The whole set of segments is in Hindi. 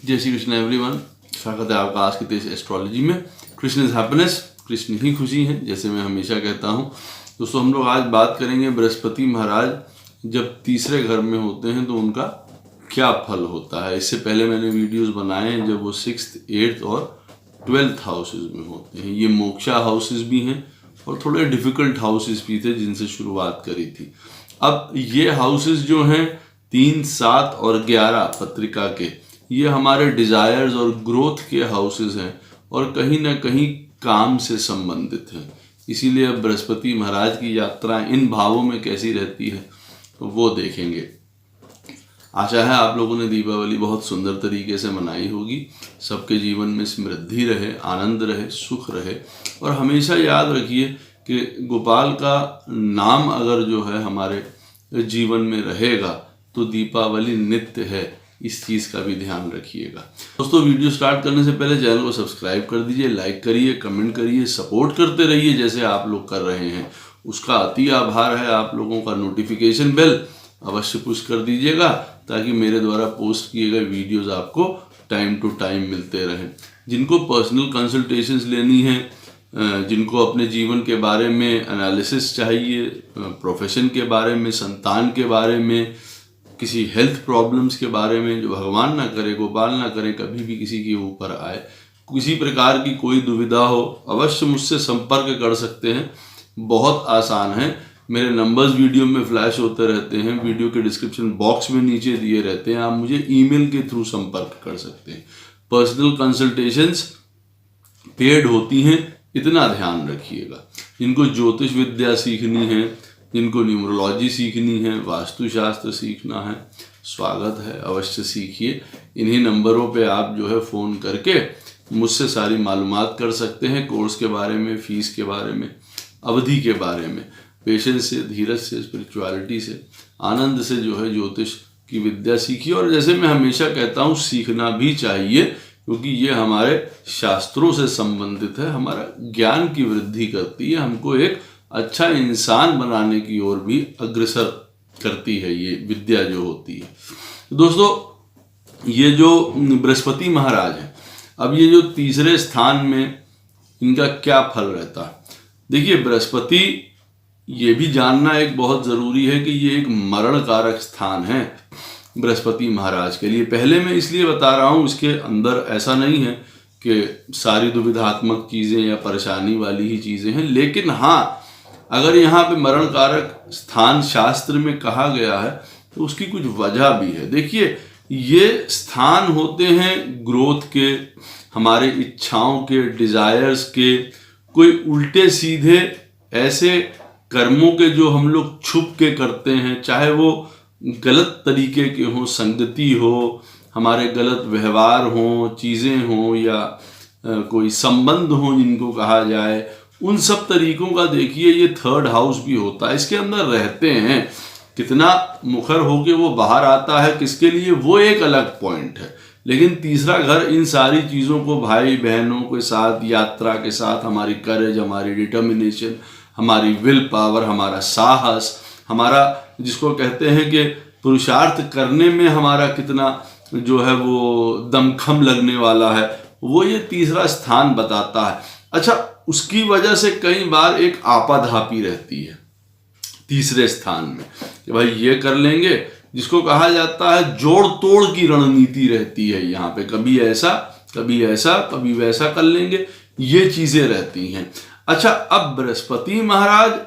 जय श्री कृष्ण एवरीवन, स्वागत है आपका आज के तेज एस्ट्रोलॉजी में। कृष्ण इज हैप्पीनेस, कृष्ण ही खुशी है, जैसे मैं हमेशा कहता हूँ। दोस्तों, हम लोग आज बात करेंगे बृहस्पति महाराज जब तीसरे घर में होते हैं तो उनका क्या फल होता है। इससे पहले मैंने वीडियोस बनाए हैं जब वो 6th, 8th और 12th हाउसेज में होते हैं। ये मोक्षा हाउसेज भी हैं और थोड़े डिफिकल्ट हाउसेज भी थे जिनसे शुरुआत करी थी। अब ये हाउसेज जो हैं 3, 7 और 11 पत्रिका के, ये हमारे डिजायर्स और ग्रोथ के हाउसेज हैं और कहीं ना कहीं काम से संबंधित हैं। इसीलिए अब बृहस्पति महाराज की यात्रा इन भावों में कैसी रहती है तो वो देखेंगे। आशा है आप लोगों ने दीपावली बहुत सुंदर तरीके से मनाई होगी। सबके जीवन में समृद्धि रहे, आनंद रहे, सुख रहे। और हमेशा याद रखिए कि गोपाल का नाम अगर जो है हमारे जीवन में रहेगा तो दीपावली नित्य है। इस चीज़ का भी ध्यान रखिएगा। दोस्तों, वीडियो स्टार्ट करने से पहले चैनल को सब्सक्राइब कर दीजिए, लाइक करिए, कमेंट करिए, सपोर्ट करते रहिए जैसे आप लोग कर रहे हैं। उसका अति आभार है। आप लोगों का नोटिफिकेशन बेल अवश्य पुश कर दीजिएगा ताकि मेरे द्वारा पोस्ट किए गए वीडियोस आपको टाइम टू टाइम मिलते रहें। जिनको पर्सनल कंसल्टेशंस लेनी है, जिनको अपने जीवन के बारे में एनालिसिस चाहिए, प्रोफेशन के बारे में, संतान के बारे में, किसी हेल्थ प्रॉब्लम्स के बारे में, जो भगवान ना करे, गोपाल ना करे कभी भी किसी के ऊपर आए, किसी प्रकार की कोई दुविधा हो, अवश्य मुझसे संपर्क कर सकते हैं। बहुत आसान है। मेरे नंबर्स वीडियो में फ्लैश होते रहते हैं, वीडियो के डिस्क्रिप्शन बॉक्स में नीचे दिए रहते हैं। आप मुझे ईमेल के थ्रू संपर्क कर सकते हैं। पर्सनल कंसल्टेशंस पेड होती हैं, इतना ध्यान रखिएगा। जिनको ज्योतिष विद्या सीखनी है, जिनको न्यूमरोलॉजी सीखनी है, वास्तुशास्त्र सीखना है, स्वागत है, अवश्य सीखिए। इन्हीं नंबरों पे आप जो है फ़ोन करके मुझसे सारी मालूमात कर सकते हैं, कोर्स के बारे में, फीस के बारे में, अवधि के बारे में। पेशेंस से, धीरज से, स्पिरिचुअलिटी से, आनंद से जो है ज्योतिष की विद्या सीखिए। और जैसे मैं हमेशा कहता हूँ, सीखना भी चाहिए क्योंकि ये हमारे शास्त्रों से संबंधित है, हमारा ज्ञान की वृद्धि करती है, हमको एक अच्छा इंसान बनाने की ओर भी अग्रसर करती है ये विद्या जो होती है। दोस्तों, ये जो बृहस्पति महाराज है, अब ये जो तीसरे स्थान में इनका क्या फल रहता है। देखिए, बृहस्पति, ये भी जानना एक बहुत ज़रूरी है कि ये एक मरण कारक स्थान है बृहस्पति महाराज के लिए। पहले मैं इसलिए बता रहा हूँ, इसके अंदर ऐसा नहीं है कि सारी दुविधात्मक चीज़ें या परेशानी वाली ही चीज़ें हैं, लेकिन हाँ, अगर यहाँ पे मरण कारक स्थान शास्त्र में कहा गया है तो उसकी कुछ वजह भी है। देखिए, ये स्थान होते हैं ग्रोथ के, हमारे इच्छाओं के, डिजायर्स के, कोई उल्टे सीधे ऐसे कर्मों के जो हम लोग छुप के करते हैं, चाहे वो गलत तरीके के हों, संगति हो, हमारे गलत व्यवहार हों, चीज़ें हों, या कोई संबंध हो जिनको कहा जाए, उन सब तरीकों का देखिए ये 3rd हाउस भी होता है। इसके अंदर रहते हैं, कितना मुखर होके वो बाहर आता है किसके लिए, वो एक अलग पॉइंट है। लेकिन तीसरा घर इन सारी चीज़ों को, भाई बहनों के साथ, यात्रा के साथ, हमारी करेज, हमारी डिटर्मिनेशन, हमारी विल पावर, हमारा साहस, हमारा जिसको कहते हैं कि पुरुषार्थ करने में हमारा कितना जो है वो दमखम लगने वाला है, वो ये तीसरा स्थान बताता है। अच्छा, उसकी वजह से कई बार एक आपाधापी रहती है तीसरे स्थान में कि भाई ये कर लेंगे, जिसको कहा जाता है जोड़ तोड़ की रणनीति रहती है यहाँ पे। कभी ऐसा, कभी ऐसा, कभी वैसा कर लेंगे, ये चीजें रहती हैं। अच्छा, अब बृहस्पति महाराज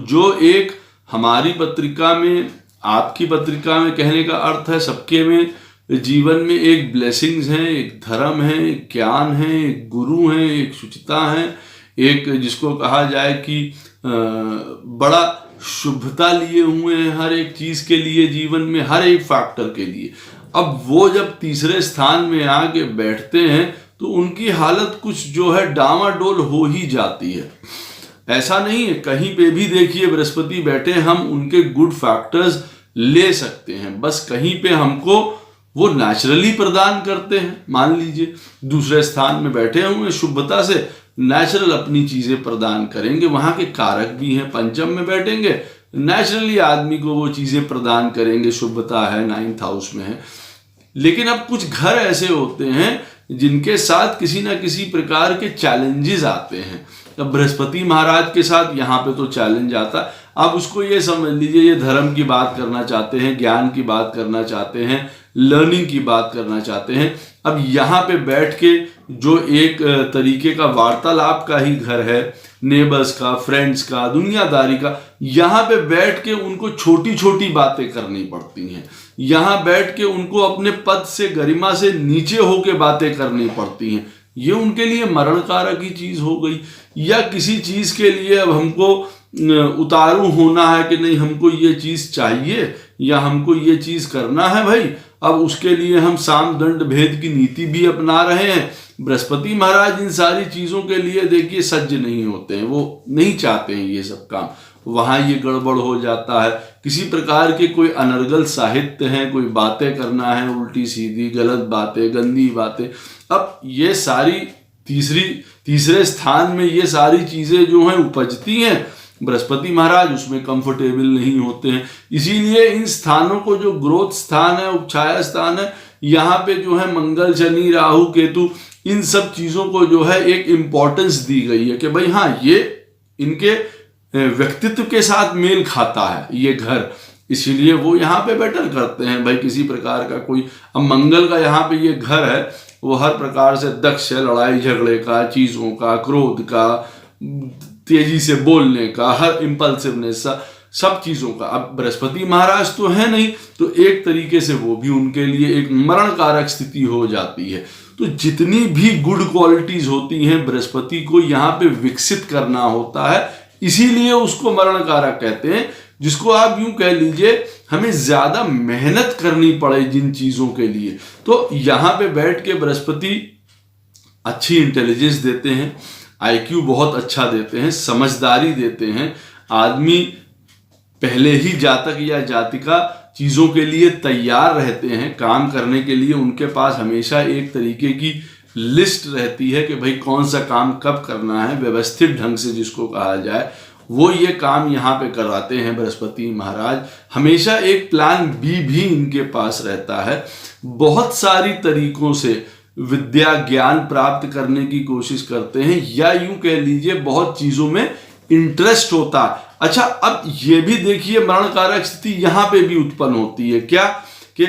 जो एक हमारी पत्रिका में, आपकी पत्रिका में, कहने का अर्थ है सबके में, जीवन में एक ब्लेसिंग्स हैं, एक धर्म है, एक ज्ञान है, एक गुरु हैं, एक शुचिता है, एक जिसको कहा जाए कि बड़ा शुभता लिए हुए हैं हर एक चीज़ के लिए, जीवन में हर एक फैक्टर के लिए। अब वो जब तीसरे स्थान में आके बैठते हैं तो उनकी हालत कुछ जो है डामाडोल हो ही जाती है। ऐसा नहीं है, कहीं पे भी देखिए बृहस्पति बैठे, हम उनके गुड फैक्टर्स ले सकते हैं, बस कहीं पे हमको वो नेचुरली प्रदान करते हैं। मान लीजिए दूसरे स्थान में बैठे हुए शुभता से नेचुरल अपनी चीजें प्रदान करेंगे, वहां के कारक भी हैं। पंचम में बैठेंगे, नेचुरली आदमी को वो चीजें प्रदान करेंगे, शुभता है, 9th हाउस में है। लेकिन अब कुछ घर ऐसे होते हैं जिनके साथ किसी ना किसी प्रकार के चैलेंजेस आते हैं। अब बृहस्पति महाराज के साथ यहाँ पे तो चैलेंज आता है। आप उसको ये समझ लीजिए, ये धर्म की बात करना चाहते हैं, ज्ञान की बात करना चाहते हैं, लर्निंग की बात करना चाहते हैं। अब यहाँ पे बैठ के जो एक तरीके का वार्तालाप का ही घर है, नेबर्स का, फ्रेंड्स का, दुनियादारी का, यहाँ पे बैठ के उनको छोटी छोटी बातें करनी पड़ती हैं। यहाँ बैठ के उनको अपने पद से, गरिमा से नीचे होके बातें करनी पड़ती हैं। ये उनके लिए मरणकारक की चीज हो गई। या किसी चीज के लिए अब हमको उतारू होना है कि नहीं, हमको ये चीज चाहिए या हमको ये चीज करना है भाई, अब उसके लिए हम साम दंड भेद की नीति भी अपना रहे हैं। बृहस्पति महाराज इन सारी चीजों के लिए देखिए सज्ज नहीं होते हैं, वो नहीं चाहते हैं ये सब काम। वहां ये गड़बड़ हो जाता है। किसी प्रकार के कोई अनर्गल साहित्य हैं, कोई बातें करना है उल्टी सीधी, गलत बातें, गंदी बातें, अब ये सारी तीसरे स्थान में ये सारी चीजें जो हैं उपजती हैं। बृहस्पति महाराज उसमें कंफर्टेबल नहीं होते हैं। इसीलिए इन स्थानों को, जो ग्रोथ स्थान है, उपछाया स्थान है, यहाँ पे जो है मंगल, शनि, राहु, केतु, इन सब चीजों को जो है एक इंपॉर्टेंस दी गई है कि भाई हाँ, ये इनके व्यक्तित्व के साथ मेल खाता है ये घर, इसीलिए वो यहाँ पे बेटर करते हैं भाई। किसी प्रकार का कोई, अब मंगल का यहाँ पे ये घर है, वो हर प्रकार से दक्ष है, लड़ाई झगड़े का, चीजों का, क्रोध का, तेजी से बोलने का, हर इम्पल्सिवनेस, सब चीजों का। अब बृहस्पति महाराज तो है नहीं, तो एक तरीके से वो भी उनके लिए एक मरणकारक स्थिति हो जाती है। तो जितनी भी गुड क्वालिटीज होती हैं बृहस्पति को यहाँ पे विकसित करना होता है, इसीलिए उसको मरणकारक कहते हैं। जिसको आप यूं कह लीजिए, हमें ज्यादा मेहनत करनी पड़े जिन चीजों के लिए, तो यहां पे बैठ के बृहस्पति अच्छी इंटेलिजेंस देते हैं, आईक्यू बहुत अच्छा देते हैं, समझदारी देते हैं। आदमी पहले ही जातक या जातिका चीजों के लिए तैयार रहते हैं, काम करने के लिए उनके पास हमेशा एक तरीके की लिस्ट रहती है कि भाई कौन सा काम कब करना है, व्यवस्थित ढंग से जिसको कहा जाए, वो ये काम यहाँ पे कराते हैं बृहस्पति महाराज। हमेशा एक प्लान बी भी इनके पास रहता है। बहुत सारी तरीकों से विद्या ज्ञान प्राप्त करने की कोशिश करते हैं, या यूं कह लीजिए बहुत चीजों में इंटरेस्ट होता है। अच्छा, अब ये भी देखिए मरणकारक स्थिति यहाँ पे भी उत्पन्न होती है क्या, कि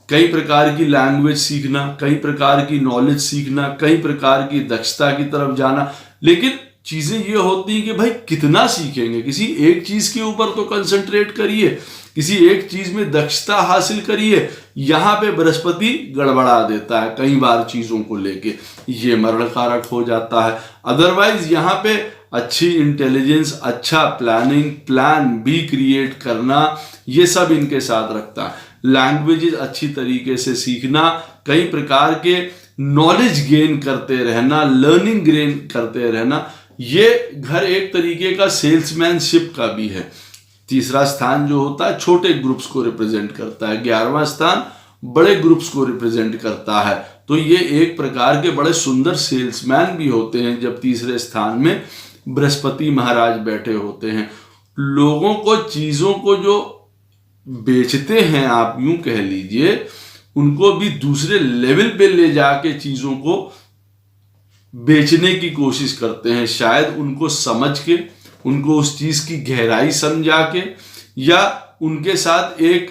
कई प्रकार की लैंग्वेज सीखना, कई प्रकार की नॉलेज सीखना, कई प्रकार की दक्षता की तरफ जाना, लेकिन चीजें ये होती हैं कि भाई कितना सीखेंगे। किसी एक चीज के ऊपर तो कंसंट्रेट करिए, किसी एक चीज में दक्षता हासिल करिए। यहाँ पे बृहस्पति गड़बड़ा देता है कई बार चीजों को लेके, ये मरणकारक हो जाता है। अदरवाइज यहाँ पे अच्छी इंटेलिजेंस, अच्छा प्लानिंग, प्लान भी क्रिएट करना, ये सब इनके साथ रखता है। लैंग्वेजेस अच्छी तरीके से सीखना, कई प्रकार के नॉलेज गेन करते रहना, लर्निंग गेन करते रहना, ये घर एक तरीके का सेल्समैनशिप का भी है। तीसरा स्थान जो होता है छोटे ग्रुप्स को रिप्रेजेंट करता है, 11वां स्थान बड़े ग्रुप्स को रिप्रेजेंट करता है। तो ये एक प्रकार के बड़े सुंदर सेल्समैन भी होते हैं जब तीसरे स्थान में बृहस्पति महाराज बैठे होते हैं। लोगों को, चीजों को जो बेचते हैं, आप यूं कह लीजिए, उनको भी दूसरे लेवल पे ले जाके चीजों को बेचने की कोशिश करते हैं। शायद उनको समझ के, उनको उस चीज की गहराई समझा के, या उनके साथ एक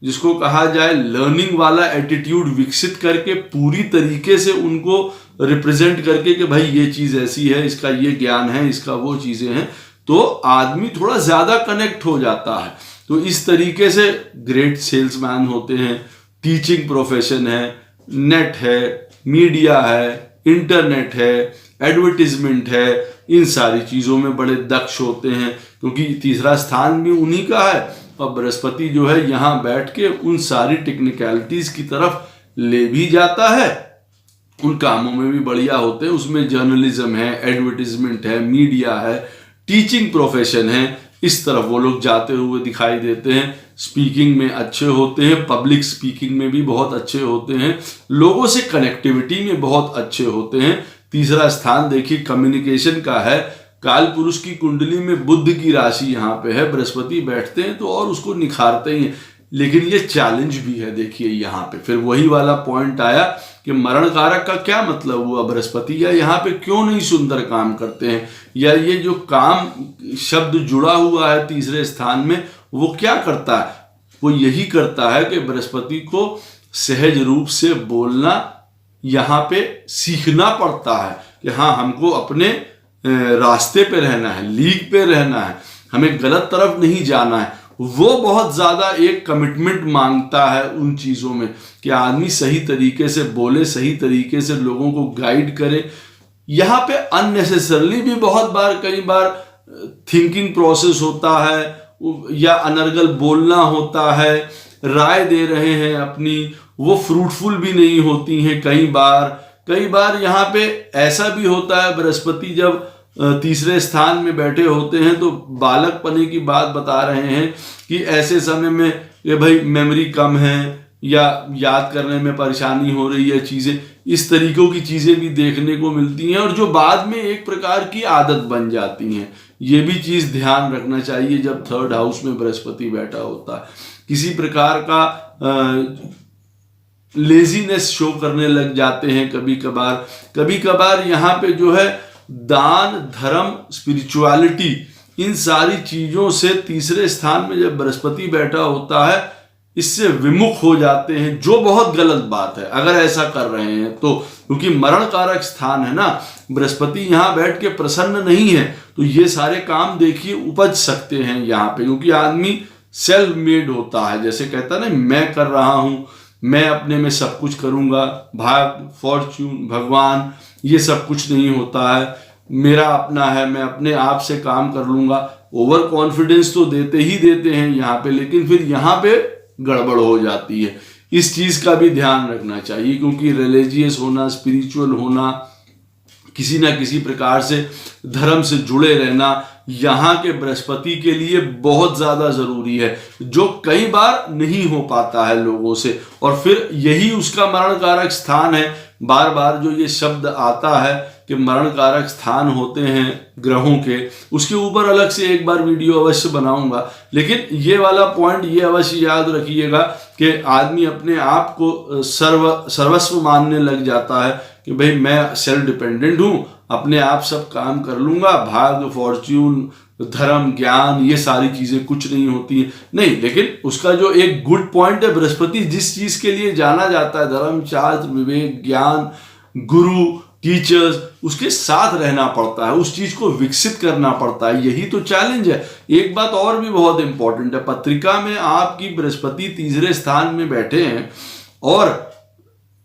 जिसको कहा जाए लर्निंग वाला एटीट्यूड विकसित करके, पूरी तरीके से उनको रिप्रेजेंट करके कि भाई ये चीज ऐसी है, इसका ये ज्ञान है, इसका वो चीजें हैं, तो आदमी थोड़ा ज्यादा कनेक्ट हो जाता है। तो इस तरीके से ग्रेट सेल्समैन होते हैं। टीचिंग प्रोफेशन है, नेट है, मीडिया है, इंटरनेट है, एडवर्टीजमेंट है, इन सारी चीजों में बड़े दक्ष होते हैं, क्योंकि तीसरा स्थान भी उन्हीं का है। और बृहस्पति जो है यहाँ बैठ के उन सारी टेक्निकलिटीज की तरफ ले भी जाता है, उन कामों में भी बढ़िया होते हैं। उसमें जर्नलिज्म है, एडवर्टीजमेंट है, मीडिया है, टीचिंग प्रोफेशन है, इस तरफ वो लोग जाते हुए दिखाई देते हैं। स्पीकिंग में अच्छे होते हैं, पब्लिक स्पीकिंग में भी बहुत अच्छे होते हैं, लोगों से कनेक्टिविटी में बहुत अच्छे होते हैं। तीसरा स्थान देखिए कम्युनिकेशन का है। काल पुरुष की कुंडली में बुध की राशि यहाँ पे है, बृहस्पति बैठते हैं तो और उसको निखारते ही हैं। लेकिन ये चैलेंज भी है। देखिए यहाँ पे फिर वही वाला पॉइंट आया कि मरण कारक का क्या मतलब हुआ बृहस्पति, या यहाँ पे क्यों नहीं सुंदर काम करते हैं, या ये जो काम शब्द जुड़ा हुआ है तीसरे स्थान में वो क्या करता है, वो यही करता है कि बृहस्पति को सहज रूप से बोलना यहाँ पे सीखना पड़ता है कि हाँ हमको अपने रास्ते पे रहना है, लीग पे रहना है, हमें गलत तरफ नहीं जाना है। वो बहुत ज्यादा एक कमिटमेंट मांगता है उन चीजों में कि आदमी सही तरीके से बोले, सही तरीके से लोगों को गाइड करे। यहाँ पे अननेसेसरली भी बहुत बार कई बार थिंकिंग प्रोसेस होता है या अनर्गल बोलना होता है, राय दे रहे हैं अपनी, वो फ्रूटफुल भी नहीं होती हैं। कई बार यहाँ पे ऐसा भी होता है बृहस्पति जब तीसरे स्थान में बैठे होते हैं तो बालकपने की बात बता रहे हैं कि ऐसे समय में ये भाई मेमोरी कम है या याद करने में परेशानी हो रही है, चीजें इस तरीकों की चीजें भी देखने को मिलती हैं और जो बाद में एक प्रकार की आदत बन जाती हैं। ये भी चीज ध्यान रखना चाहिए जब थर्ड हाउस में बृहस्पति बैठा होता है। किसी प्रकार का लेजीनेस शो करने लग जाते हैं कभी कभार यहाँ पे जो है दान, धर्म, स्पिरिचुअलिटी, इन सारी चीजों से तीसरे स्थान में जब बृहस्पति बैठा होता है इससे विमुख हो जाते हैं, जो बहुत गलत बात है अगर ऐसा कर रहे हैं तो, क्योंकि मरण कारक स्थान है ना, बृहस्पति यहाँ बैठ के प्रसन्न नहीं है तो ये सारे काम देखिए उपज सकते हैं यहाँ पे, क्योंकि आदमी सेल्फ मेड होता है, जैसे कहता है ना मैं कर रहा हूं, मैं अपने में सब कुछ करूंगा, भाग, फॉर्च्यून, भगवान, ये सब कुछ नहीं होता है, मेरा अपना है, मैं अपने आप से काम कर लूंगा। ओवर कॉन्फिडेंस तो देते ही देते हैं यहाँ पे, लेकिन फिर यहाँ पे गड़बड़ हो जाती है। इस चीज का भी ध्यान रखना चाहिए, क्योंकि रिलीजियस होना, स्पिरिचुअल होना, किसी ना किसी प्रकार से धर्म से जुड़े रहना यहाँ के बृहस्पति के लिए बहुत ज्यादा जरूरी है, जो कई बार नहीं हो पाता है लोगों से। और फिर यही उसका मरण कारक स्थान है। बार बार जो ये शब्द आता है कि मरण कारक स्थान होते हैं ग्रहों के, उसके ऊपर अलग से एक बार वीडियो अवश्य बनाऊंगा, लेकिन ये वाला पॉइंट ये अवश्य याद रखिएगा कि आदमी अपने आप को सर्वस्व मानने लग जाता है कि भाई मैं सेल्फ डिपेंडेंट हूँ, अपने आप सब काम कर लूंगा, भाग्य, फॉर्च्यून, धर्म, ज्ञान, ये सारी चीजें कुछ नहीं होती है। नहीं, लेकिन उसका जो एक गुड पॉइंट है, बृहस्पति जिस चीज के लिए जाना जाता है, धर्म, शास्त्र, विवेक, ज्ञान, गुरु, टीचर्स, उसके साथ रहना पड़ता है, उस चीज को विकसित करना पड़ता है, यही तो चैलेंज है। एक बात और भी बहुत इंपॉर्टेंट है, पत्रिका में आपकी बृहस्पति तीसरे स्थान में बैठे हैं और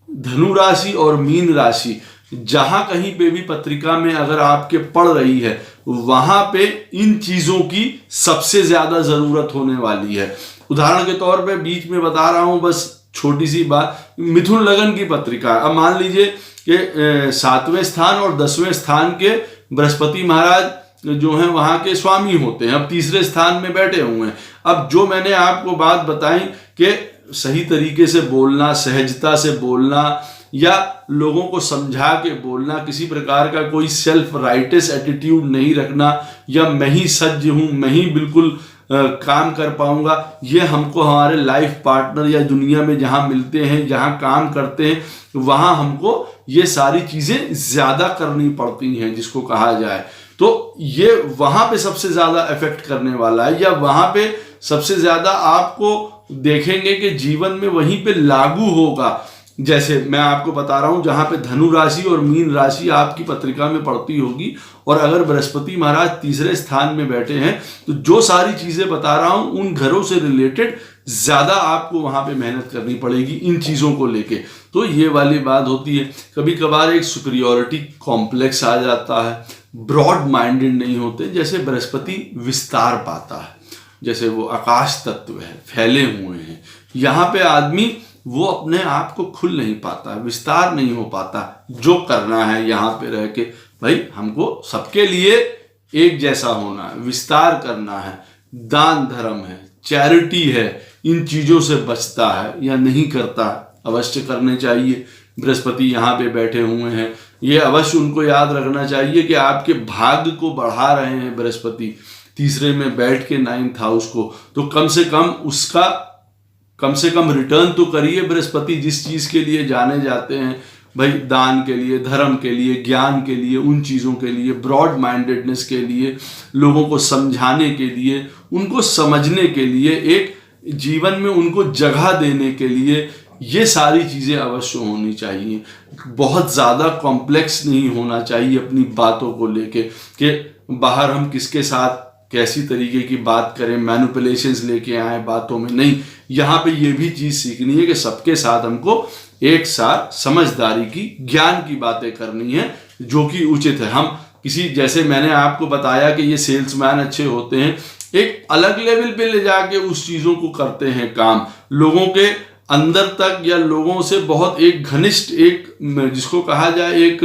धनु राशि और मीन राशि जहां कहीं पे भी पत्रिका में अगर आपके पड़ रही है, वहां पे इन चीजों की सबसे ज्यादा जरूरत होने वाली है। उदाहरण के तौर पे बीच में बता रहा हूं, बस छोटी सी बात, मिथुन लगन की पत्रिका, अब मान लीजिए कि 7वें स्थान और 10वें स्थान के बृहस्पति महाराज जो हैं वहां के स्वामी होते हैं, अब तीसरे स्थान में बैठे हुए हैं। अब जो मैंने आपको बात बताई कि सही तरीके से बोलना, सहजता से बोलना, या लोगों को समझा के बोलना, किसी प्रकार का कोई सेल्फ राइटस एटीट्यूड नहीं रखना, या मैं ही सज्ज हूं, मैं ही बिल्कुल काम कर पाऊंगा, ये हमको हमारे लाइफ पार्टनर या दुनिया में जहां मिलते हैं, जहां काम करते हैं, वहां हमको ये सारी चीजें ज्यादा करनी पड़ती हैं, जिसको कहा जाए तो ये वहां पे सबसे ज्यादा इफेक्ट करने वाला है, या वहां पे सबसे ज्यादा आपको देखेंगे कि जीवन में वहीं पे लागू होगा। जैसे मैं आपको बता रहा हूं, जहां पे धनु राशि और मीन राशि आपकी पत्रिका में पड़ती होगी और अगर बृहस्पति महाराज तीसरे स्थान में बैठे हैं, तो जो सारी चीजें बता रहा हूं उन घरों से रिलेटेड ज्यादा आपको वहां पे मेहनत करनी पड़ेगी इन चीजों को लेके। तो ये वाली बात होती है। कभी कभार एक सुपीरियोरिटी कॉम्प्लेक्स आ जाता है, ब्रॉड माइंडेड नहीं होते, जैसे बृहस्पति विस्तार पाता है, जैसे वो आकाश तत्व है, फैले हुए हैं, यहाँ पे आदमी वो अपने आप को खुल नहीं पाता, विस्तार नहीं हो पाता। जो करना है यहाँ पे रह के, भाई हमको सबके लिए एक जैसा होना है, विस्तार करना है, दान धर्म है, चैरिटी है, इन चीजों से बचता है या नहीं करता, अवश्य करने चाहिए। बृहस्पति यहाँ पे बैठे हुए हैं, ये अवश्य उनको याद रखना चाहिए कि आपके भाग्य को बढ़ा रहे हैं बृहस्पति तीसरे में बैठ के 9th हाउस को, तो कम से कम उसका कम से कम रिटर्न तो करिए। बृहस्पति जिस चीज के लिए जाने जाते हैं भाई, दान के लिए, धर्म के लिए, ज्ञान के लिए, उन चीजों के लिए, ब्रॉड माइंडेडनेस के लिए, लोगों को समझाने के लिए, उनको समझने के लिए, एक जीवन में उनको जगह देने के लिए, ये सारी चीजें अवश्य होनी चाहिए। बहुत ज्यादा कॉम्प्लेक्स नहीं होना चाहिए अपनी बातों को लेके कि बाहर हम किसके साथ कैसी तरीके की बात करें, मैनिपुलेशंस लेके आए बातों में। नहीं, यहाँ पे ये भी चीज सीखनी है कि सबके साथ हमको एक साथ समझदारी की, ज्ञान की बातें करनी है जो कि उचित है। हम किसी, जैसे मैंने आपको बताया कि ये सेल्समैन अच्छे होते हैं, एक अलग लेवल पे ले जाके उस चीजों को करते हैं काम, लोगों के अंदर तक या लोगों से बहुत एक घनिष्ठ, एक जिसको कहा जाए एक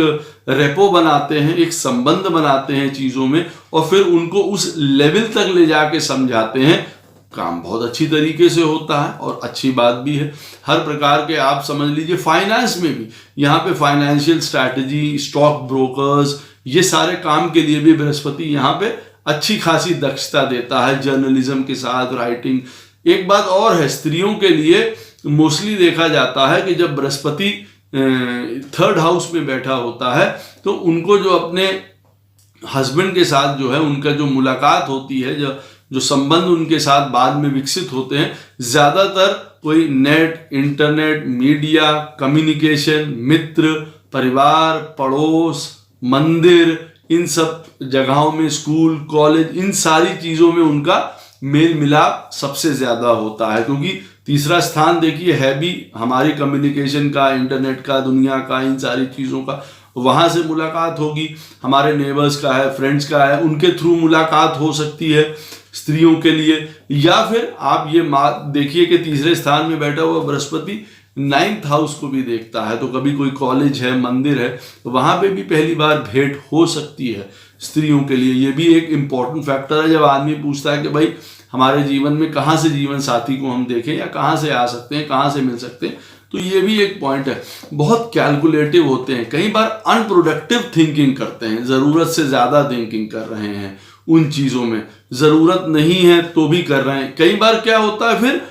रेपो बनाते हैं, एक संबंध बनाते हैं चीजों में, और फिर उनको उस लेवल तक ले जाके समझाते हैं। काम बहुत अच्छी तरीके से होता है और अच्छी बात भी है। हर प्रकार के, आप समझ लीजिए फाइनेंस में भी, यहाँ पे फाइनेंशियल स्ट्रैटेजी, स्टॉक ब्रोकर्स, ये सारे काम के लिए भी बृहस्पति यहाँ पे अच्छी खासी दक्षता देता है। जर्नलिज्म के साथ राइटिंग। एक बात और है, स्त्रियों के लिए मोस्टली देखा जाता है कि जब बृहस्पति 3rd हाउस में बैठा होता है तो उनको जो अपने हस्बैंड के साथ जो है उनका जो मुलाकात होती है, जो संबंध उनके साथ बाद में विकसित होते हैं, ज्यादातर कोई नेट, इंटरनेट, मीडिया, कम्युनिकेशन, मित्र, परिवार, पड़ोस, मंदिर, इन सब जगहों में, स्कूल, कॉलेज, इन सारी चीजों में उनका मेल मिलाप सबसे ज्यादा होता है। क्योंकि तीसरा स्थान देखिए है भी हमारी कम्युनिकेशन का, इंटरनेट का, दुनिया का, इन सारी चीजों का। वहां से मुलाकात होगी, हमारे नेबर्स का है, फ्रेंड्स का है, उनके थ्रू मुलाकात हो सकती है स्त्रियों के लिए। या फिर आप ये देखिए कि तीसरे स्थान में बैठा हुआ बृहस्पति 9th हाउस को भी देखता है, तो कभी कोई कॉलेज है, मंदिर है, तो वहां पे भी पहली बार भेंट हो सकती है स्त्रियों के लिए। ये भी एक इंपॉर्टेंट फैक्टर है। जब आदमी पूछता है कि भाई हमारे जीवन में कहाँ से जीवन साथी को हम देखें, या कहाँ से आ सकते हैं, कहाँ से मिल सकते हैं, तो ये भी एक पॉइंट है। बहुत कैलकुलेटिव होते हैं, कई बार अनप्रोडक्टिव थिंकिंग करते हैं, जरूरत से ज्यादा थिंकिंग कर रहे हैं उन चीजों में, जरूरत नहीं है तो भी कर रहे हैं। कई बार क्या होता है, फिर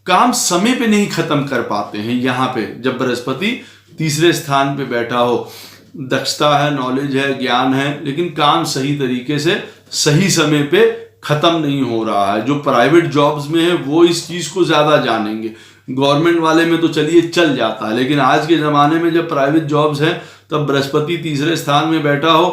काम समय पे नहीं खत्म कर पाते हैं। यहाँ पे जब बृहस्पति तीसरे स्थान पे बैठा हो, दक्षता है, नॉलेज है, ज्ञान है, लेकिन काम सही तरीके से सही समय पे खत्म नहीं हो रहा है। जो प्राइवेट जॉब्स में है वो इस चीज को ज्यादा जानेंगे, गवर्नमेंट वाले में तो चलिए चल जाता है, लेकिन आज के जमाने में जब प्राइवेट जॉब्स हैं तब बृहस्पति तीसरे स्थान में बैठा हो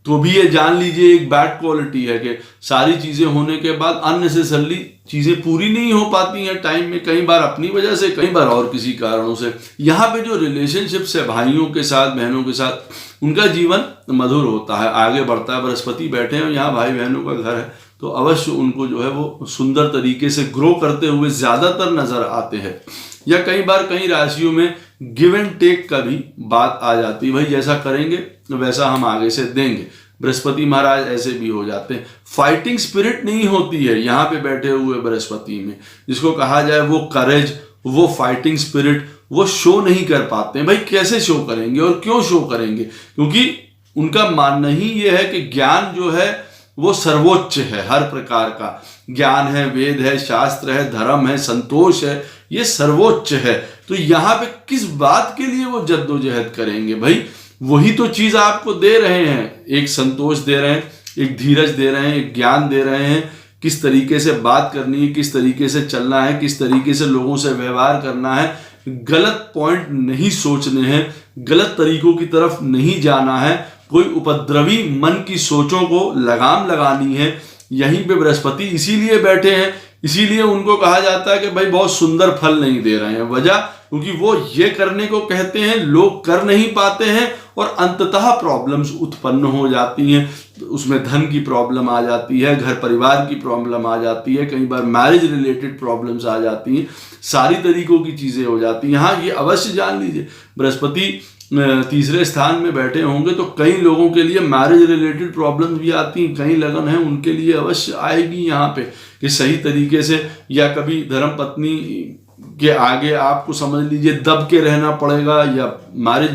तो भी ये जान लीजिए एक बैड क्वालिटी है कि सारी चीजें होने के बाद अननेसेसरली चीजें पूरी नहीं हो पाती हैं टाइम में, कई बार अपनी वजह से, कई बार और किसी कारणों से। यहाँ पे जो रिलेशनशिप्स है भाइयों के साथ, बहनों के साथ, उनका जीवन मधुर होता है, आगे बढ़ता है। बृहस्पति बैठे हैं, यहाँ भाई बहनों का घर है, तो अवश्य उनको जो है वो सुंदर तरीके से ग्रो करते हुए ज्यादातर नजर आते हैं। या कई बार कई राशियों में गिव एंड टेक का भी बात आ जाती है, भाई जैसा करेंगे वैसा हम आगे से देंगे। बृहस्पति महाराज ऐसे भी हो जाते हैं। फाइटिंग स्पिरिट नहीं होती है यहाँ पे बैठे हुए बृहस्पति में, जिसको कहा जाए वो करेज, वो फाइटिंग स्पिरिट वो शो नहीं कर पाते हैं। भाई कैसे शो करेंगे और क्यों शो करेंगे? क्योंकि उनका मानना ही ये है कि ज्ञान जो है वो सर्वोच्च है, हर प्रकार का ज्ञान है, वेद है, शास्त्र है, धर्म है, संतोष है, ये सर्वोच्च है। तो यहाँ पे किस बात के लिए वो जद्दोजहद करेंगे? भाई वही तो चीज आपको दे रहे हैं, एक संतोष दे रहे हैं, एक धीरज दे रहे हैं, एक ज्ञान दे रहे हैं, किस तरीके से बात करनी है, किस तरीके से चलना है, किस तरीके से लोगों से व्यवहार करना है, गलत पॉइंट नहीं सोचने हैं, गलत तरीकों की तरफ नहीं जाना है, कोई उपद्रवी मन की सोचों को लगाम लगानी है। यहीं पे बृहस्पति इसीलिए बैठे हैं, इसीलिए उनको कहा जाता है कि भाई बहुत सुंदर फल नहीं दे रहे हैं। वजह क्योंकि वो ये करने को कहते हैं, लोग कर नहीं पाते हैं और अंततः प्रॉब्लम्स उत्पन्न हो जाती हैं। उसमें धन की प्रॉब्लम आ जाती है, घर परिवार की प्रॉब्लम आ जाती है, कई बार मैरिज रिलेटेड प्रॉब्लम्स आ जाती हैं, सारी तरीकों की चीजें हो जाती हैं। हाँ, ये अवश्य जान लीजिए, बृहस्पति तीसरे स्थान में बैठे होंगे तो कई लोगों के लिए मैरिज रिलेटेड प्रॉब्लम्स भी आती हैं, कई लगन है उनके लिए अवश्य आएगी यहाँ पे कि सही तरीके से, या कभी धर्म पत्नी के आगे आपको समझ लीजिए दब के रहना पड़ेगा, या मैरिज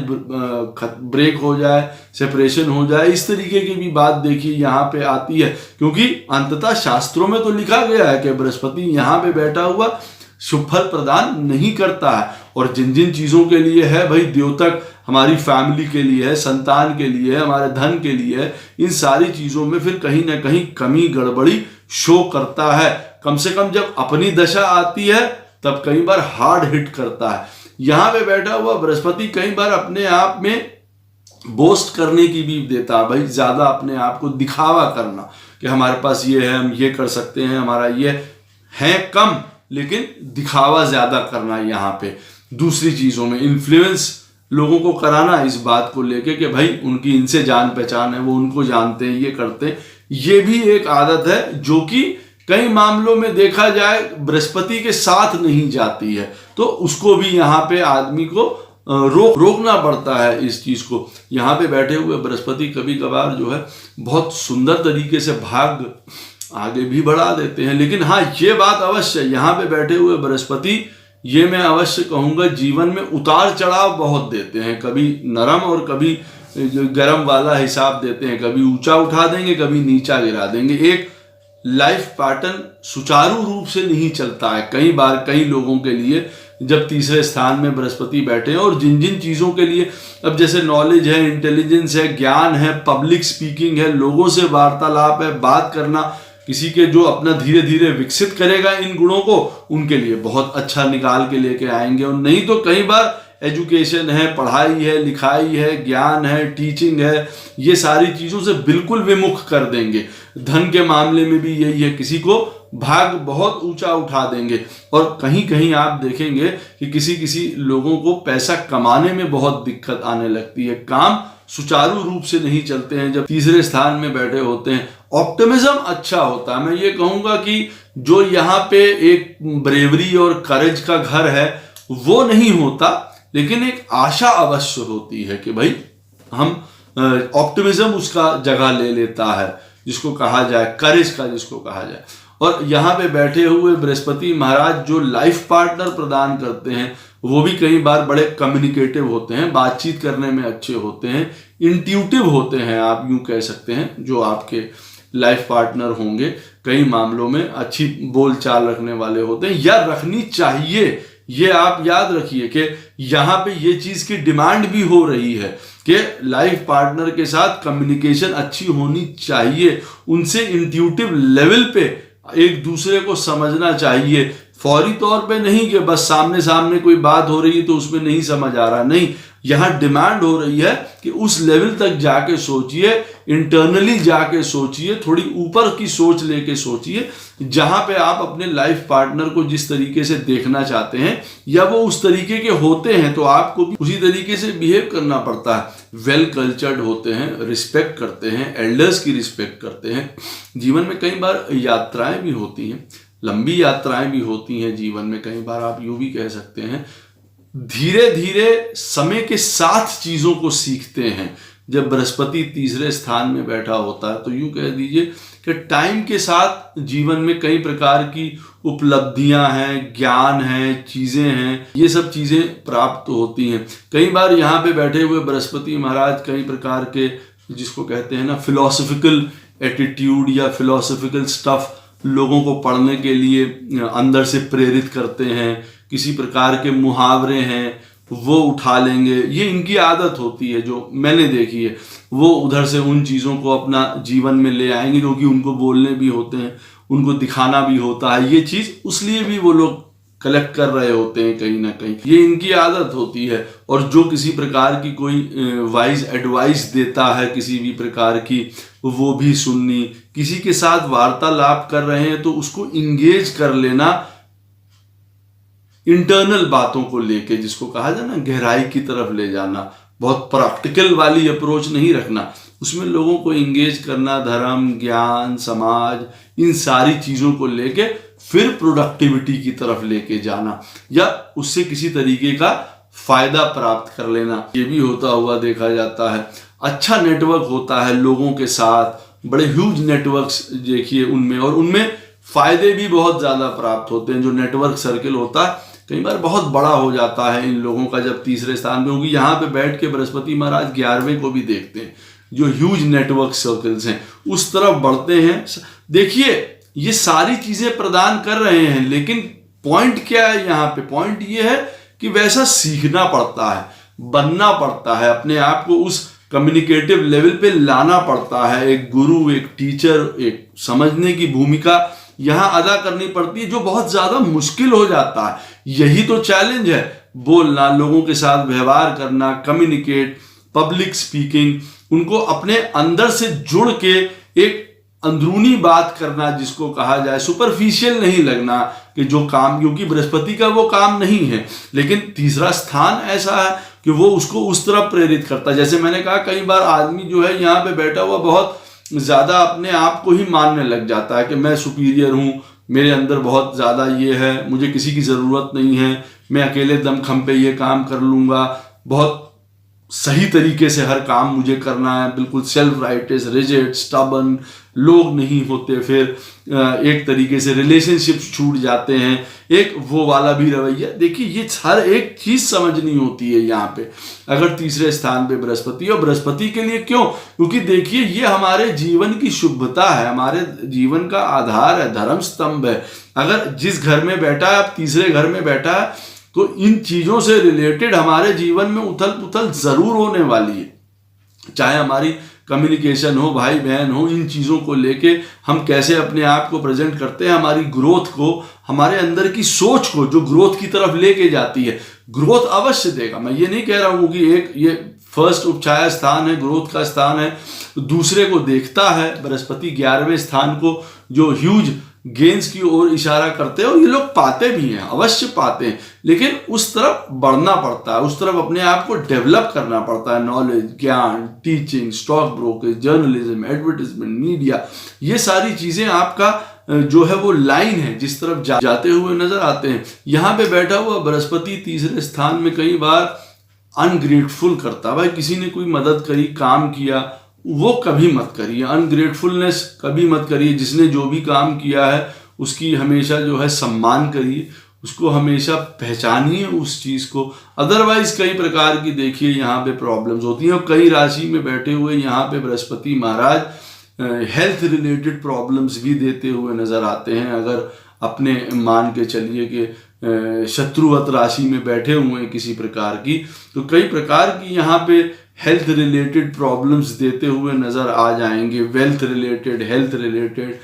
ब्रेक हो जाए, सेपरेशन हो जाए, इस तरीके की भी बात देखिए यहाँ पे आती है। क्योंकि अंततः शास्त्रों में तो लिखा गया है कि बृहस्पति यहाँ पे बैठा हुआ शुभ फल प्रदान नहीं करता है। और जिन जिन चीजों के लिए है भाई, द्योतक हमारी फैमिली के लिए है, संतान के लिए है, हमारे धन के लिए है, इन सारी चीजों में फिर कहीं ना कहीं कमी गड़बड़ी शो करता है। कम से कम जब अपनी दशा आती है तब कई बार हार्ड हिट करता है। यहां पे बैठा हुआ बृहस्पति कई बार अपने आप में बोस्ट करने की भी देता है भाई, ज्यादा अपने आप को दिखावा करना कि हमारे पास ये है, हम ये कर सकते हैं, हमारा ये है कम लेकिन दिखावा ज्यादा करना। यहाँ पे दूसरी चीजों में इन्फ्लुएंस लोगों को कराना इस बात को लेके कि भाई उनकी इनसे जान पहचान है, वो उनको जानते हैं, ये करते हैं। ये भी एक आदत है जो कि कई मामलों में देखा जाए बृहस्पति के साथ नहीं जाती है, तो उसको भी यहाँ पे आदमी को रोकना पड़ता है इस चीज को। यहाँ पे बैठे हुए बृहस्पति कभी कभार जो है बहुत सुंदर तरीके से भाग आगे भी बढ़ा देते हैं। लेकिन हाँ, ये बात अवश्य यहाँ पे बैठे हुए बृहस्पति, ये मैं अवश्य कहूंगा, जीवन में उतार चढ़ाव बहुत देते हैं। कभी नरम और कभी गरम वाला हिसाब देते हैं, कभी ऊंचा उठा देंगे, कभी नीचा गिरा देंगे। एक लाइफ पैटर्न सुचारू रूप से नहीं चलता है कई बार कई लोगों के लिए जब तीसरे स्थान में बृहस्पति बैठे हैं। और जिन जिन चीजों के लिए, अब जैसे नॉलेज है, इंटेलिजेंस है, ज्ञान है, पब्लिक स्पीकिंग है, लोगों से वार्तालाप है, बात करना, किसी के जो अपना धीरे धीरे विकसित करेगा इन गुणों को, उनके लिए बहुत अच्छा निकाल के लेके आएंगे। और नहीं तो कई बार एजुकेशन है, पढ़ाई है, लिखाई है, ज्ञान है, टीचिंग है, ये सारी चीजों से बिल्कुल विमुख कर देंगे। धन के मामले में भी यही है, किसी को भाग बहुत ऊंचा उठा देंगे। और कहीं कहीं आप देखेंगे कि किसी किसी लोगों को पैसा कमाने में बहुत दिक्कत आने लगती है, काम सुचारू रूप से नहीं चलते हैं जब तीसरे स्थान में बैठे होते हैं। ऑप्टिमिज्म अच्छा होता है। मैं ये कहूंगा कि जो यहाँ पे एक ब्रेवरी और करेज का घर है वो नहीं होता, लेकिन एक आशा अवश्य होती है कि भाई हम ऑप्टिमिज्म उसका जगह ले लेता है, जिसको कहा जाए करेज का, जिसको कहा जाए। और यहाँ पे बैठे हुए बृहस्पति महाराज जो लाइफ पार्टनर प्रदान करते हैं वो भी कई बार बड़े कम्युनिकेटिव होते हैं, बातचीत करने में अच्छे होते हैं, इंट्यूटिव होते हैं, आप यूं कह सकते हैं। जो आपके लाइफ पार्टनर होंगे कई मामलों में अच्छी बोलचाल रखने वाले होते हैं, या रखनी चाहिए। ये आप याद रखिए कि यहाँ पे ये चीज की डिमांड भी हो रही है कि लाइफ पार्टनर के साथ कम्युनिकेशन अच्छी होनी चाहिए, उनसे इंट्यूटिव लेवल पे एक दूसरे को समझना चाहिए। फौरी तौर पे नहीं कि बस सामने सामने कोई बात हो रही है तो उसमें नहीं समझ आ रहा, नहीं, यहाँ डिमांड हो रही है कि उस लेवल तक जाके सोचिए, इंटरनली जाके सोचिए, थोड़ी ऊपर की सोच लेके सोचिए, जहां पे आप अपने लाइफ पार्टनर को जिस तरीके से देखना चाहते हैं या वो उस तरीके के होते हैं तो आपको भी उसी तरीके से बिहेव करना पड़ता है। वेल कल्चर्ड होते हैं, रिस्पेक्ट करते हैं, एल्डर्स की रिस्पेक्ट करते हैं। जीवन में कई बार यात्राएं भी होती हैं, लंबी यात्राएं भी होती हैं जीवन में, कई बार आप यूं भी कह सकते हैं धीरे धीरे समय के साथ चीजों को सीखते हैं। जब बृहस्पति तीसरे स्थान में बैठा होता है तो यूं कह दीजिए कि टाइम के साथ जीवन में कई प्रकार की उपलब्धियां हैं, ज्ञान है, चीजें हैं, ये सब चीजें प्राप्त होती हैं। कई बार यहाँ पे बैठे हुए बृहस्पति महाराज कई प्रकार के, जिसको कहते हैं ना, फिलोसफिकल एटीट्यूड या फिलोसफिकल स्टफ लोगों को पढ़ने के लिए अंदर से प्रेरित करते हैं। किसी प्रकार के मुहावरे हैं वो उठा लेंगे, ये इनकी आदत होती है जो मैंने देखी है। वो उधर से उन चीज़ों को अपना जीवन में ले आएंगे क्योंकि उनको बोलने भी होते हैं, उनको दिखाना भी होता है। ये चीज़ उसलिए भी वो लोग कलेक्ट कर रहे होते हैं कहीं ना कहीं, ये इनकी आदत होती है। और जो किसी प्रकार की कोई वाइज एडवाइस देता है किसी भी प्रकार की, वो भी सुननी। किसी के साथ वार्तालाप कर रहे हैं तो उसको इंगेज कर लेना इंटरनल बातों को लेके, जिसको कहा जाए ना गहराई की तरफ ले जाना। बहुत प्रैक्टिकल वाली अप्रोच नहीं रखना, उसमें लोगों को इंगेज करना, धर्म, ज्ञान, समाज, इन सारी चीजों को लेके फिर प्रोडक्टिविटी की तरफ लेके जाना या उससे किसी तरीके का फायदा प्राप्त कर लेना, ये भी होता हुआ देखा जाता है। अच्छा नेटवर्क होता है लोगों के साथ, बड़े ह्यूज नेटवर्क्स देखिए उनमें, और उनमें फायदे भी बहुत ज्यादा प्राप्त होते हैं। जो नेटवर्क सर्किल होता है कई बार बहुत बड़ा हो जाता है इन लोगों का जब तीसरे स्थान में होगी। यहाँ पे बैठ के बृहस्पति महाराज 11वें को भी देखते हैं, जो ह्यूज नेटवर्क सर्कल्स हैं उस तरफ बढ़ते हैं। देखिए ये सारी चीजें प्रदान कर रहे हैं, लेकिन पॉइंट क्या है यहाँ पे? पॉइंट ये है कि वैसा सीखना पड़ता है, बनना पड़ता है, अपने आप को उस कम्युनिकेटिव लेवल पे लाना पड़ता है। एक गुरु, एक टीचर, एक समझने की भूमिका यहाँ अदा करनी पड़ती है, जो बहुत ज्यादा मुश्किल हो जाता है। यही तो चैलेंज है, बोलना, लोगों के साथ व्यवहार करना, कम्युनिकेट, पब्लिक स्पीकिंग, उनको अपने अंदर से जुड़ के एक अंदरूनी बात करना, जिसको कहा जाए सुपरफिशियल नहीं लगना कि जो काम, क्योंकि बृहस्पति का वो काम नहीं है, लेकिन तीसरा स्थान ऐसा है कि वो उसको उस तरफ प्रेरित करता है। जैसे मैंने कहा, कई बार आदमी जो है यहाँ पे बैठा हुआ बहुत ज्यादा अपने आप को ही मानने लग जाता है कि मैं सुपीरियर हूं, मेरे अंदर बहुत ज्यादा ये है, मुझे किसी की जरूरत नहीं है, मैं अकेले दमखम पे ये काम कर लूंगा, बहुत सही तरीके से हर काम मुझे करना है, बिल्कुल सेल्फ राइटियस, रिजिड, स्टबन लोग नहीं होते, फिर एक तरीके से रिलेशनशिप्स छूट जाते हैं, एक वो वाला भी रवैया। देखिए, ये हर एक चीज समझनी होती है यहाँ पे अगर तीसरे स्थान पे बृहस्पति। और बृहस्पति के लिए क्यों? क्योंकि देखिए, ये हमारे जीवन की शुभता है, हमारे जीवन का आधार है, धर्म स्तंभ है। अगर जिस घर में बैठा है, अब तीसरे घर में बैठा है, तो इन चीजों से रिलेटेड हमारे जीवन में उथल पुथल जरूर होने वाली है। चाहे हमारी कम्युनिकेशन हो, भाई बहन हो, इन चीजों को लेके हम कैसे अपने आप को प्रेजेंट करते हैं, हमारी ग्रोथ को, हमारे अंदर की सोच को जो ग्रोथ की तरफ लेके जाती है। ग्रोथ अवश्य देगा, मैं ये नहीं कह रहा हूं कि एक ये फर्स्ट उपछाया स्थान है, ग्रोथ का स्थान है, दूसरे को देखता है। बृहस्पति 11वें स्थान को जो ह्यूज गेन्स की ओर इशारा करते हैं, और ये लोग पाते भी हैं, अवश्य पाते हैं, लेकिन उस तरफ बढ़ना पड़ता है, उस तरफ अपने आप को डेवलप करना पड़ता है। नॉलेज, ज्ञान, teaching, stock brokerage, journalism, advertisement, media, ये सारी चीजें आपका जो है वो लाइन है जिस तरफ जाते हुए नजर आते हैं। यहाँ पे बैठा हुआ बृहस्पति तीसरे स्थान में कई बार अनग्रेटफुल करता है। भाई, किसी ने कोई मदद करी, काम किया, वो कभी मत करिए, अनग्रेटफुलनेस कभी मत करिए। जिसने जो भी काम किया है उसकी हमेशा जो है सम्मान करिए, उसको हमेशा पहचानिए उस चीज को। अदरवाइज कई प्रकार की देखिए यहाँ पे प्रॉब्लम्स होती हैं। और कई राशि में बैठे हुए यहाँ पे बृहस्पति महाराज हेल्थ रिलेटेड प्रॉब्लम्स भी देते हुए नजर आते हैं। अगर अपने मान के चलिए कि शत्रुवत राशि में बैठे हुए हैं किसी प्रकार की, तो कई प्रकार की यहाँ पे हेल्थ रिलेटेड प्रॉब्लम्स देते हुए नजर आ जाएंगे। वेल्थ रिलेटेड, हेल्थ रिलेटेड,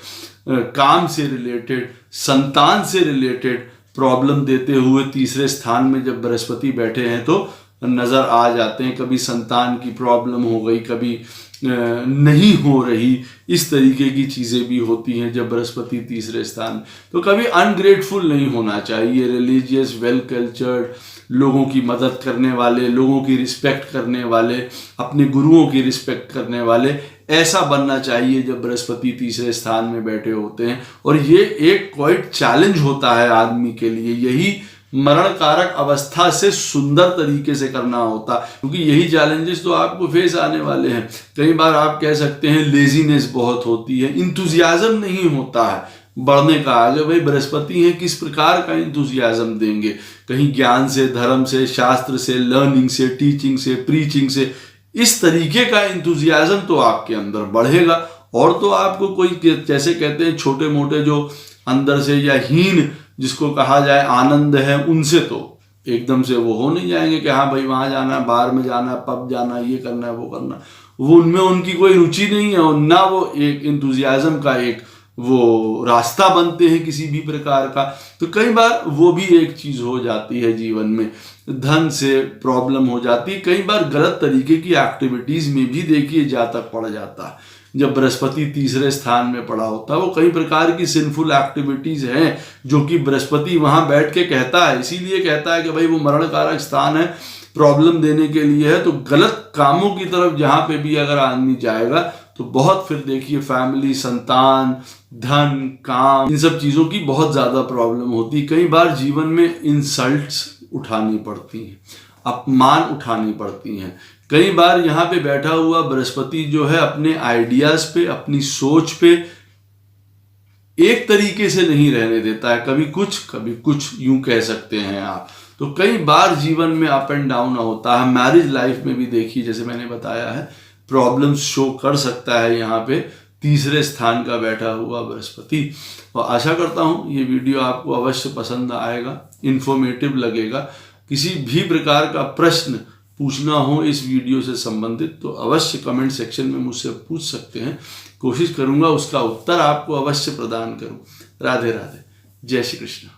काम से रिलेटेड, संतान से रिलेटेड प्रॉब्लम देते हुए तीसरे स्थान में जब बृहस्पति बैठे हैं तो नजर आ जाते हैं। कभी संतान की प्रॉब्लम हो गई, कभी नहीं हो रही, इस तरीके की चीजें भी होती हैं जब बृहस्पति तीसरे स्थान। तो कभी अनग्रेटफुल नहीं होना चाहिए। रिलीजियस, वेल कल्चर्ड, लोगों की मदद करने वाले, लोगों की रिस्पेक्ट करने वाले, अपने गुरुओं की रिस्पेक्ट करने वाले, ऐसा बनना चाहिए जब बृहस्पति तीसरे स्थान में बैठे होते हैं। और ये एक क्वाइट चैलेंज होता है आदमी के लिए, यही मरण कारक अवस्था से सुंदर तरीके से करना होता, क्योंकि यही चैलेंजेस तो आपको फेस आने वाले हैं। कई बार आप कह सकते हैं लेजीनेस बहुत होती है, इंथुजियाज्म नहीं होता है बढ़ने का। आगे भाई बृहस्पति हैं, किस प्रकार का इंथुजियाज्म देंगे? कहीं ज्ञान से, धर्म से, शास्त्र से, लर्निंग से, टीचिंग से, प्रीचिंग से, इस तरीके का इंथुजियाज्म तो आपके अंदर बढ़ेगा। और तो आपको कोई, जैसे कहते हैं छोटे मोटे जो अंदर से या हीन जिसको कहा जाए आनंद है, उनसे तो एकदम से वो हो नहीं जाएंगे कि हाँ भाई वहां जाना, बार में जाना, पब जाना, ये करना है, वो करना, वो उनमें उनकी कोई रुचि नहीं है, और ना वो एक इंथुजियाज्म का एक वो रास्ता बनते हैं किसी भी प्रकार का। तो कई बार वो भी एक चीज हो जाती है जीवन में। धन से प्रॉब्लम हो जाती है, कई बार गलत तरीके की एक्टिविटीज में भी देखिए जा तक पड़ जाता है। जब बृहस्पति तीसरे स्थान में पड़ा होता है, वो कई प्रकार की सिंफुल एक्टिविटीज हैं जो कि बृहस्पति वहां बैठ के कहता है, इसीलिए कहता है कि भाई वो मरण कारक स्थान है, प्रॉब्लम देने के लिए है। तो गलत कामों की तरफ जहां पे भी अगर आदमी जाएगा तो बहुत, फिर देखिए फैमिली, संतान, धन, काम, इन सब चीजों की बहुत ज्यादा प्रॉब्लम होती है। कई बार जीवन में इंसल्ट्स उठानी पड़ती हैं, अपमान उठानी पड़ती हैं। कई बार यहाँ पे बैठा हुआ बृहस्पति जो है अपने आइडियाज पे, अपनी सोच पे एक तरीके से नहीं रहने देता है, कभी कुछ यूं कह सकते हैं आप। तो कई बार जीवन में अप एंड डाउन होता है। मैरिज लाइफ में भी देखिए, जैसे मैंने बताया है, प्रॉब्लम्स शो कर सकता है यहाँ पे। तीसरे स्थान का बैठा हुआ बृहस्पति। और आशा करता हूँ ये वीडियो आपको अवश्य पसंद आएगा, इन्फॉर्मेटिव लगेगा। किसी भी प्रकार का प्रश्न पूछना हो इस वीडियो से संबंधित तो अवश्य कमेंट सेक्शन में मुझसे पूछ सकते हैं। कोशिश करूँगा उसका उत्तर आपको अवश्य प्रदान करूँ। राधे राधे, जय श्री कृष्ण।